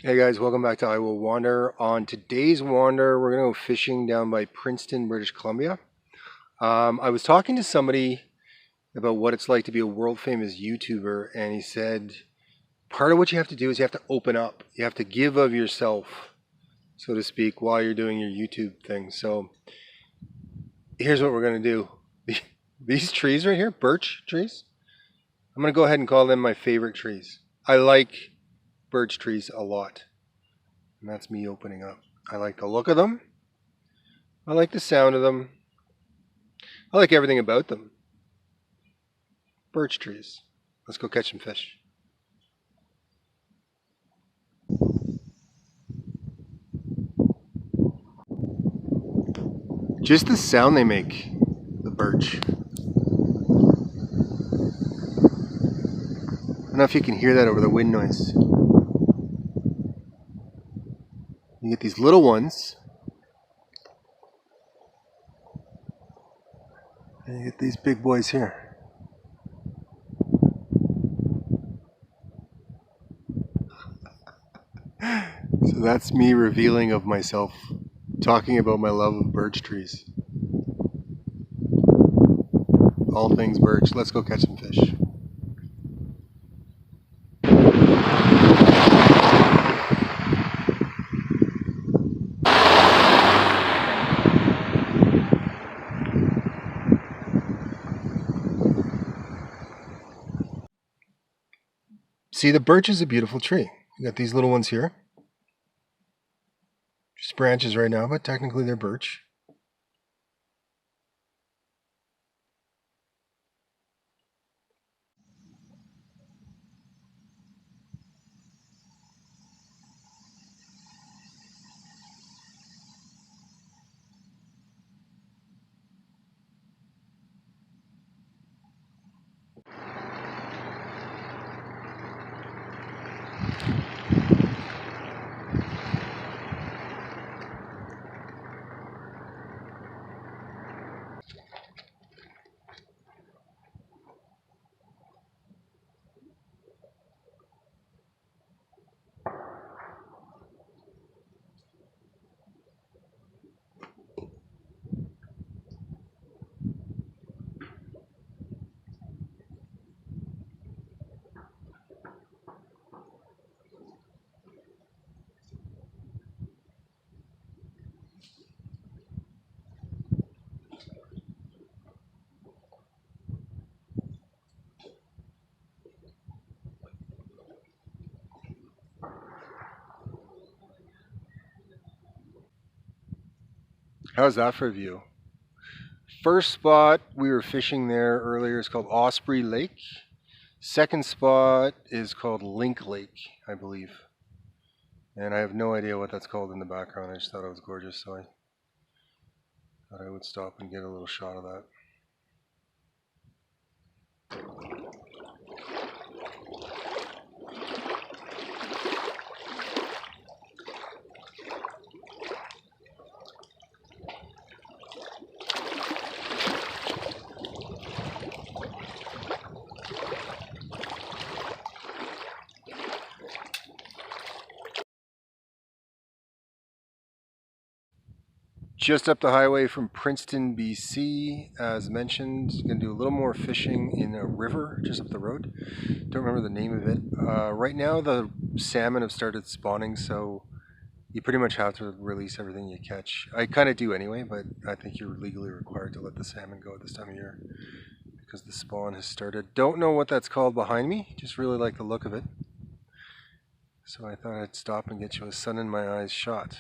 Hey guys, welcome back to I Will Wander. On today's wander, we're going to go fishing down by Princeton, British Columbia. I was talking to somebody about what it's like to be a world famous YouTuber, and he said part of what you have to do is you have to open up. You have to give of yourself, so to speak, while you're doing your YouTube thing. So here's what we're going to do. These trees right here, birch trees, I'm going to go ahead and call them my favorite trees. I like birch trees a lot. And that's me opening up. I like the look of them. I like the sound of them. I like everything about them. Birch trees. Let's go catch some fish. Just the sound they make, the birch. I don't know if you can hear that over the wind noise. You get these little ones. And you get these big boys here. So that's me revealing of myself, talking about my love of birch trees. All things birch. Let's go catch some fish. See, the birch is a beautiful tree. You got these little ones here. Just branches right now, but technically they're birch. How's that for a view? First spot we were fishing there earlier is called Osprey Lake. Second spot is called Link Lake, I believe. And I have no idea what that's called in the background. I just thought it was gorgeous, so I thought I would stop and get a little shot of that. Just up the highway from Princeton, BC, as mentioned. Going to do a little more fishing in a river just up the road. Don't remember the name of it. Right now, the salmon have started spawning, so you pretty much have to release everything you catch. I kind of do anyway, but I think you're legally required to let the salmon go at this time of year because the spawn has started. Don't know what that's called behind me. Just really like the look of it. So I thought I'd stop and get you a sun in my eyes shot.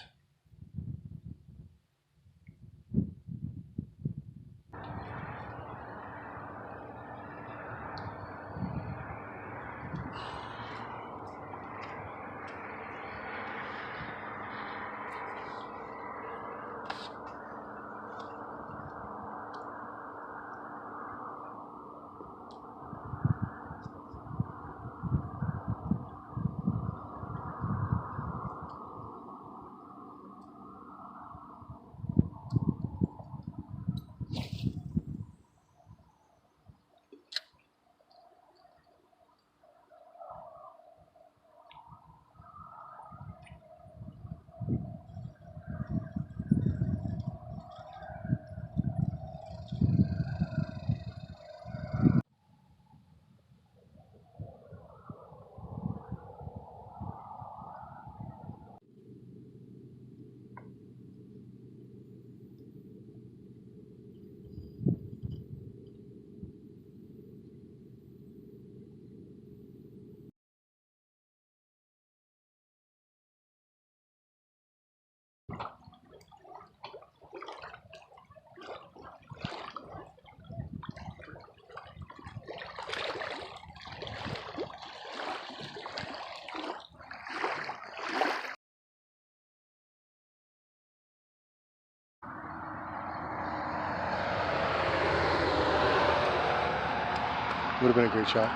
Would have been a great shot.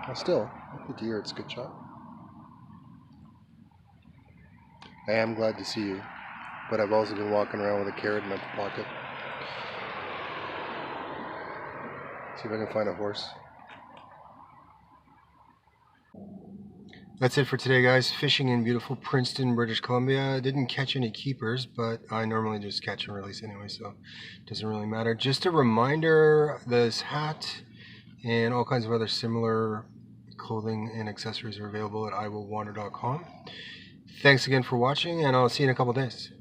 Well, still, with the deer, it's a good shot. I am glad to see you, but I've also been walking around with a carrot in my pocket. See if I can find a horse. That's it for today, guys. Fishing in beautiful Princeton, British Columbia. Didn't catch any keepers, but I normally just catch and release anyway, so it doesn't really matter. Just a reminder, this hat and all kinds of other similar clothing and accessories are available at iwillwander.com. Thanks again for watching, and I'll see you in a couple days.